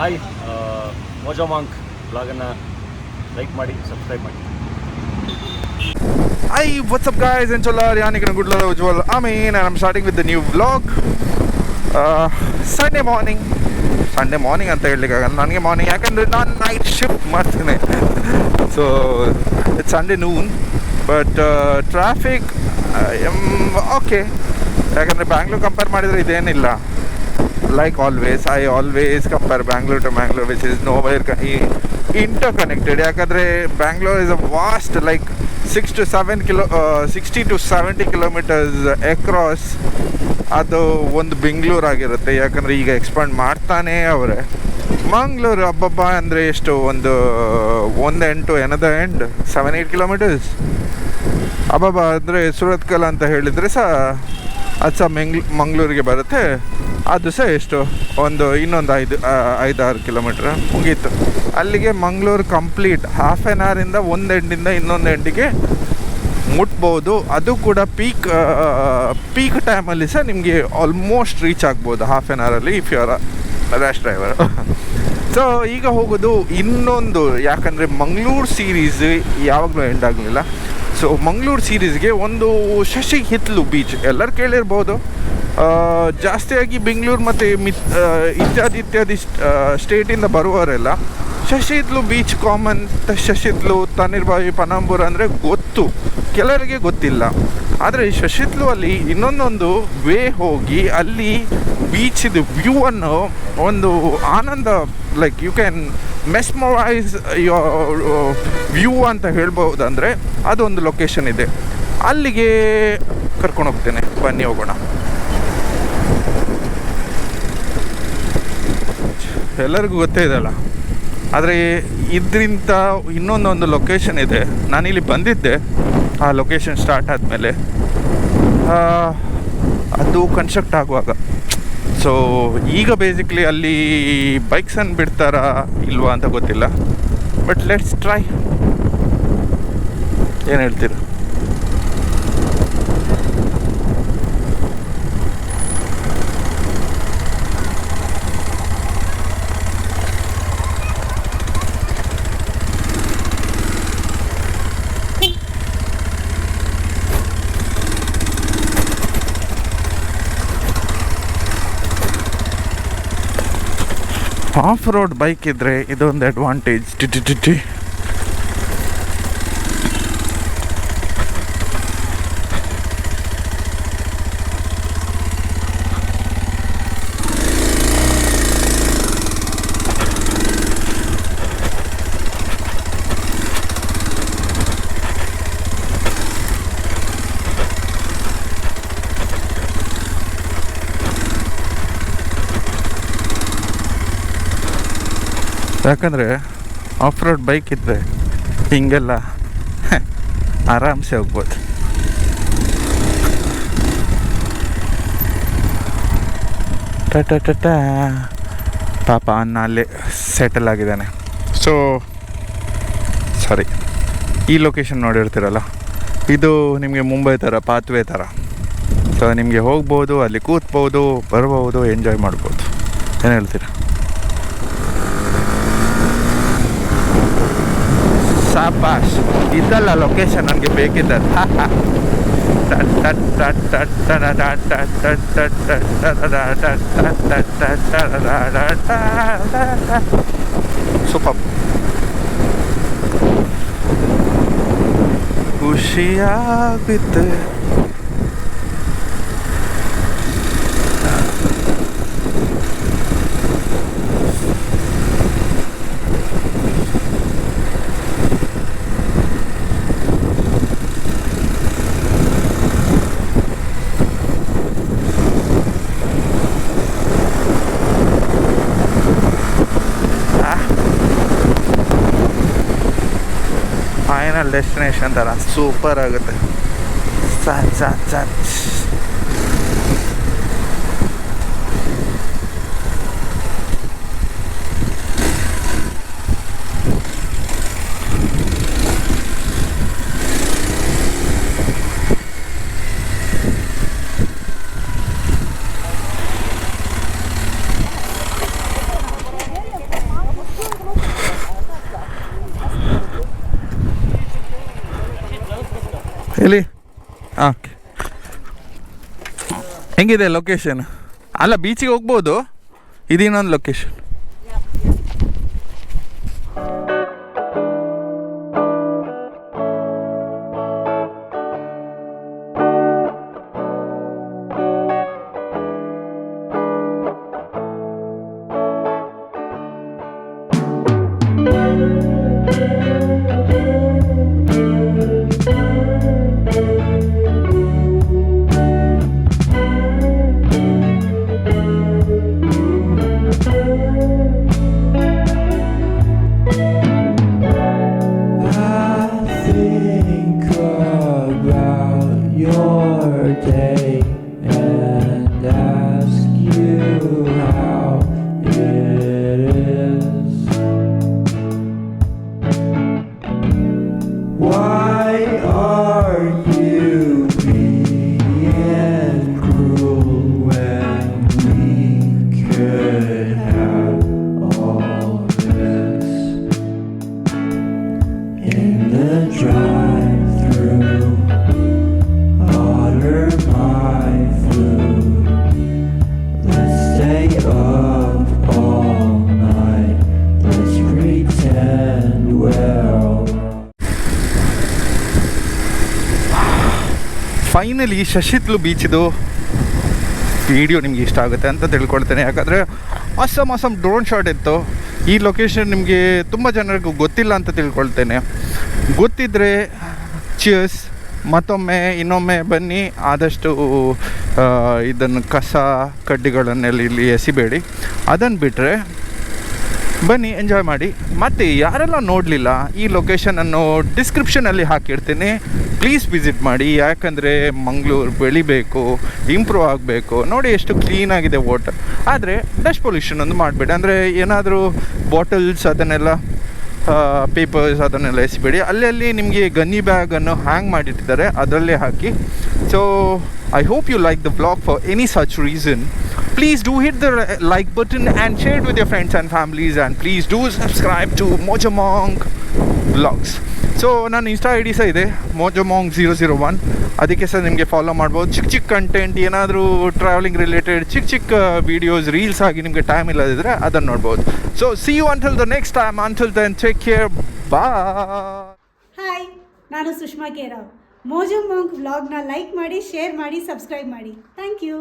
Hi, ಮೋಜೋ monk ಬ್ಲಾಗನ್ನು like ಮಾಡಿ, subscribe ಮಾಡಿ. Hi, what's up guys? Inshallah, Yannick and good luck usual. Amin, and I'm starting with the new vlog. Sunday morning ಅಂತ ಹೇಳಲಿಕ್ಕಾಗಲ್ಲ, ನನಗೆ morning ಯಾಕಂದರೆ ನಾನು night shift ಮಾಡ್ತೀನಿ. So it's Sunday Noon, but traffic okay, ಯಾಕಂದರೆ Bangalore compare ಮಾಡಿದರೆ ಇದೇನಿಲ್ಲ. Like always, I always compare Bangalore to Mangalore, which is nowhere interconnected. ಯಾಕಂದರೆ Bangalore is a vast, like 60 to 70 kilometers across. ಅದು ಒಂದು ಬೆಂಗಳೂರು ಆಗಿರುತ್ತೆ, ಯಾಕಂದರೆ ಈಗ ಎಕ್ಸ್ಪಾಂಡ್ ಮಾಡ್ತಾನೇ ಅವರೇ. ಮಂಗಳೂರು ಹಬ್ಬಬ್ಬ ಅಂದರೆ ಎಷ್ಟು, ಒಂದು ಎಂಟು ಎಂಡ್ 7-8 kilometers ಹಬ್ಬಬ್ಬ ಅಂದರೆ ಸುರತ್ಕಲ್ ಅಂತ ಹೇಳಿದರೆ ಸಹ ಅದು ಸಹ ಮಂಗಳೂರಿಗೆ ಬರುತ್ತೆ. ಅದು ಸಹ ಎಷ್ಟು, ಇನ್ನೊಂದು 5-6 ಕಿಲೋಮೀಟ್ರ್ ಮುಗೀತು. ಅಲ್ಲಿಗೆ ಮಂಗಳೂರು ಕಂಪ್ಲೀಟ್ ಹಾಫ್ ಆನ್ ಅವರಿಂದ ಒಂದು ಎಂಡಿಂದ ಇನ್ನೊಂದು ಎಂಡಿಗೆ ಮುಟ್ಬೋದು. ಅದು ಕೂಡ ಪೀಕ್ ಟೈಮಲ್ಲಿ ಸಹ ನಿಮಗೆ ಆಲ್ಮೋಸ್ಟ್ ರೀಚ್ ಆಗ್ಬೋದು ಹಾಫ್ ಆನ್ ಅವರಲ್ಲಿ, if you are rash driver. So ಈಗ ಹೋಗೋದು ಇನ್ನೊಂದು, ಯಾಕಂದರೆ ಮಂಗಳೂರು ಸೀರೀಸ್ ಯಾವಾಗಲೂ ಎಂಡ್ ಆಗಲಿಲ್ಲ. ಸೊ ಮಂಗಳೂರು ಸೀರೀಸ್ಗೆ ಒಂದು ಶಶಿ ಹಿತ್ಲು ಬೀಚ್ ಎಲ್ಲರೂ ಕೇಳಿರ್ಬೋದು. ಜಾಸ್ತಿಯಾಗಿ ಬೆಂಗಳೂರು ಮತ್ತು ಇತ್ಯಾದಿ ಸ್ಟೇಟಿಂದ ಬರುವವರೆಲ್ಲ ಶಶಿ ಹಿತ್ಲು ಬೀಚ್ ಕಾಮನ್, ಶಶಿ ಹಿತ್ಲು, ತಣ್ಣೀರ್ಬಾವಿ, ಪನಾಂಬೂರ ಅಂದರೆ ಗೊತ್ತು, ಕೆಲವರಿಗೆ ಗೊತ್ತಿಲ್ಲ. ಆದರೆ ಶಶಿ ಹಿತ್ಲು ಅಲ್ಲಿ ಇನ್ನೊಂದೊಂದು ವೇ ಹೋಗಿ ಅಲ್ಲಿ ಬೀಚಿದು ವ್ಯೂವನ್ನು ಒಂದು ಆನಂದ, like you can mesmerise your view ಅಂತ ಹೇಳ್ಬೋದು. ಅಂದರೆ ಅದೊಂದು ಲೊಕೇಶನ್ ಇದೆ, ಅಲ್ಲಿಗೆ ಕರ್ಕೊಂಡು ಹೋಗ್ತೇನೆ, ಬನ್ನಿ ಹೋಗೋಣ. ಎಲ್ಲರಿಗೂ ಗೊತ್ತೇ ಇದೆಲ್ಲ, ಆದರೆ ಇದರಿಂದ ಇನ್ನೊಂದೊಂದು ಲೊಕೇಶನ್ ಇದೆ. ನಾನಿಲ್ಲಿ ಬಂದಿದ್ದೆ, ಆ ಲೊಕೇಶನ್ ಸ್ಟಾರ್ಟ್ ಆದಮೇಲೆ ಅದು ಕನ್ಸ್ಟ್ರಕ್ಟ್ ಆಗುವಾಗ. ಸೊ ಈಗ ಬೇಸಿಕ್ಲಿ ಅಲ್ಲಿ ಬೈಕ್ಸನ್ನು ಬಿಡ್ತಾರಾ ಇಲ್ವಾ ಅಂತ ಗೊತ್ತಿಲ್ಲ, ಬಟ್ ಲೆಟ್ಸ್ ಟ್ರೈ. ಏನು ಹೇಳ್ತೀರ? ಆಫ್ ರೋಡ್ ಬೈಕ್ ಇದ್ದರೆ ಇದೊಂದು ಅಡ್ವಾಂಟೇಜ್. ಯಾಕಂದರೆ ಆಫ್ ರೋಡ್ ಬೈಕ್ ಇದ್ದರೆ ಹೀಗೆಲ್ಲ ಆರಾಮ್ಸೆ ಹೋಗ್ಬೋದು. ಪಾಪ ಅನ್ನ ಅಲ್ಲೇ ಸೆಟಲ್ ಆಗಿದ್ದಾನೆ. ಸೊ ಸಾರಿ, ಈ ಲೊಕೇಶನ್ ನೋಡಿರ್ತೀರಲ್ಲ, ಇದು ನಿಮಗೆ ಮುಂಬೈ ಥರ ಪಾತ್ವೇ ಥರ. ಸೊ ನಿಮಗೆ ಹೋಗ್ಬೋದು, ಅಲ್ಲಿ ಕೂತ್ಬೋದು, ಬರ್ಬೋದು, ಎಂಜಾಯ್ ಮಾಡ್ಬೋದು. ಏನು ಹೇಳ್ತೀರ? ಸಾಪಾಶ್, ಇದಲ್ಲ ಲೊಕೇಶನ್ ನನಗೆ ಬೇಕಿದ್ದದ್ದು. ಸೂಪರ್, ಖುಷಿಯಾಗುತ್ತೆ. ಫೈನಲ್ ಡೆಸ್ಟಿನೇಷನ್ ಥರ ಸೂಪರ್ ಆಗುತ್ತೆ. ಎಲ್ಲಿ ಓಕೆ. ಹೆಂಗಿದೆ ಲೊಕೇಶನ್? ಅಲ್ಲ, ಬೀಚಿಗೆ ಹೋಗ್ಬೋದು. ಇದಿನ್ನೊಂದು ಲೊಕೇಶನ್. ಫೈನಲಿ ಶಶಿತ್ಲು ಬೀಚಿದು ವಿಡಿಯೋ ನಿಮಗೆ ಇಷ್ಟ ಆಗುತ್ತೆ ಅಂತ ತಿಳ್ಕೊಳ್ತೇನೆ. ಯಾಕಂದರೆ ಅಸಮ್ ಡ್ರೋನ್ ಶಾಟ್ ಇತ್ತು. ಈ ಲೊಕೇಶನ್ ನಿಮಗೆ ತುಂಬ ಜನರಿಗೂ ಗೊತ್ತಿಲ್ಲ ಅಂತ ತಿಳ್ಕೊಳ್ತೇನೆ. ಗೊತ್ತಿದ್ದರೆ ಚಿಯರ್ಸ್, ಮತ್ತೊಮ್ಮೆ ಇನ್ನೊಮ್ಮೆ ಬನ್ನಿ. ಆದಷ್ಟು ಇದನ್ನು ಕಸ ಕಡ್ಡಿಗಳನ್ನೆಲ್ಲ ಇಲ್ಲಿ ಎಸಿಬೇಡಿ. ಅದನ್ನು ಬಿಟ್ಟರೆ ಬನ್ನಿ, ಎಂಜಾಯ್ ಮಾಡಿ. ಮತ್ತು ಯಾರೆಲ್ಲ ನೋಡಲಿಲ್ಲ, ಈ ಲೊಕೇಶನನ್ನು ಡಿಸ್ಕ್ರಿಪ್ಷನಲ್ಲಿ ಹಾಕಿರ್ತೀನಿ, ಪ್ಲೀಸ್ ವಿಸಿಟ್ ಮಾಡಿ. ಯಾಕಂದರೆ ಮಂಗಳೂರು ಬೆಳಿಬೇಕು, ಇಂಪ್ರೂವ್ ಆಗಬೇಕು. ನೋಡಿ ಎಷ್ಟು ಕ್ಲೀನಾಗಿದೆ ವಾಟರ್. ಆದರೆ ಡಸ್ಟ್ ಪೊಲ್ಯೂಷನ್ ಒಂದು ಮಾಡಬೇಡಿ. ಅಂದರೆ ಏನಾದರೂ ಬಾಟಲ್ಸ್ ಅದನ್ನೆಲ್ಲ ಪೇಪರ್ಸ್ ಅದನ್ನೆಲ್ಲ ಎಸಿಬೇಡಿ. ಅಲ್ಲಿ ನಿಮಗೆ ಗನ್ನಿ ಬ್ಯಾಗನ್ನು ಹ್ಯಾಂಗ್ ಮಾಡಿಟ್ಟಿದ್ದಾರೆ, ಅದರಲ್ಲೇ ಹಾಕಿ. So I hope you like the vlog. For any such reason, please do hit the like button and share it with your friends and families, and please do subscribe to Mojamong Vlogs. So ನನ್ನ insta I D ಸಹ ಇದೆ, mojamong001. ಅದಕ್ಕೆ ಸಹ ನಿಮಗೆ follow ಮಾಡ್ಬೋದು. ಚಿಕ್ಕ content, ಏನಾದರೂ travelling related ಚಿಕ್ಕ ವೀಡಿಯೋಸ್, ರೀಲ್ಸ್ ಆಗಿ ನಿಮಗೆ ಟೈಮ್ ಇಲ್ಲದಿದ್ದರೆ ಅದನ್ನು ನೋಡ್ಬೋದು. So see you until the next time. Until then take care, bye. Hi, ನಾನು ಸುಷ್ಮಾ ಕೇರಾವ್. ಮೋಜೋ ಮಾಂಕ್ ವ್ಲಾಗ್ನ ಲೈಕ್ ಮಾಡಿ, ಶೇರ್ ಮಾಡಿ, ಸಬ್ಸ್ಕ್ರೈಬ್ ಮಾಡಿ. Thank you.